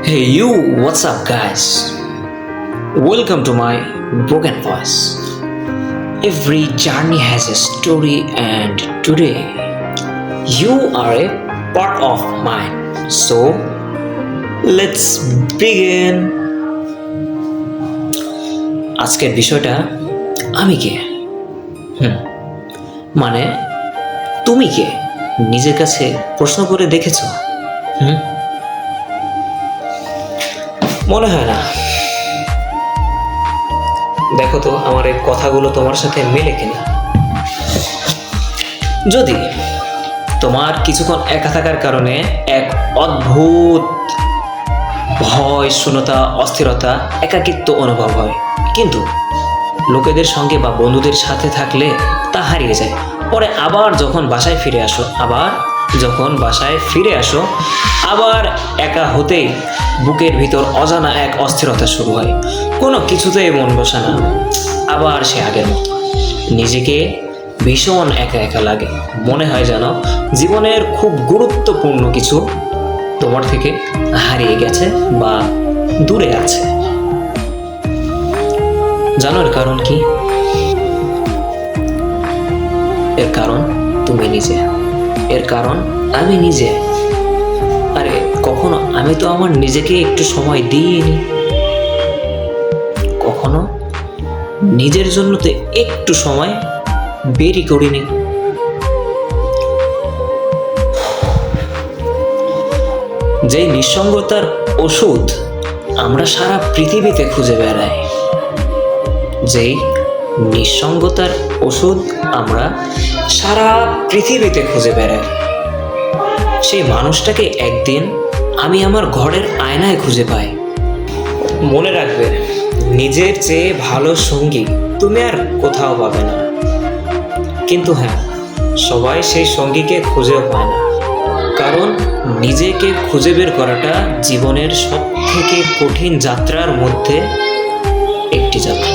Hey you, what's up guys? Welcome to my broken voice. Every journey has a story and today you are a part of mine. So let's begin. আজকের বিষয়টা আমি কে? মানে তুমি কে? নিজের কাছে প্রশ্ন করে দেখেছো? মনে হয় না। দেখো তো আমার এই কথাগুলো তোমার সাথে মেলে কিনা। যদি তোমার কিছুক্ষণ একা থাকার কারণে এক অদ্ভুত ভয়, শূন্যতা, অস্থিরতা, একাকিত্ব অনুভব হয়, কিন্তু লোকেদের সঙ্গে বা বন্ধুদের সাথে থাকলে তা হারিয়ে যায়। পরে আবার যখন বাসায় ফিরে আসো আবার একা হতেই বুকের ভিতর অজানা এক অস্থিরতা শুরু হয়। কোনো কিছুতেই মন বসে না, আবার সে আগের মতো। নিজেকে ভীষণ একা একা লাগে। মনে হয় যেন জীবনের খুব গুরুত্বপূর্ণ কিছু তোমার থেকে হারিয়ে গেছে বা দূরে আছে। জানো এর কারণ কি? এর কারণ তুমি নিজে, এর কারণ আমি নিজে। আরে কখনো আমি তো আমার নিজেকে একটু সময় দিইনি, কখনো নিজের জন্য তো একটু সময় বেরই করিনি। যেই নিঃসঙ্গতার ওষুধ আমরা সারা পৃথিবীতে খুঁজে বেড়াই, যেই নিঃসঙ্গতার ওষুধ আমরা সারা পৃথিবীতে খুঁজে বেড়াই, সেই মানুষটাকে একদিন আমি আমার ঘরের আয়নায় খুঁজে পাই। মনে রাখবে, নিজের চেয়ে ভালো সঙ্গী তুমি আর কোথাও পাবে না। কিন্তু হ্যাঁ, সবাই সেই সঙ্গীকে খুঁজেও পায় না, কারণ নিজেকে খুঁজে বের করাটা জীবনের সবথেকে কঠিন যাত্রার মধ্যে একটি যাত্রা।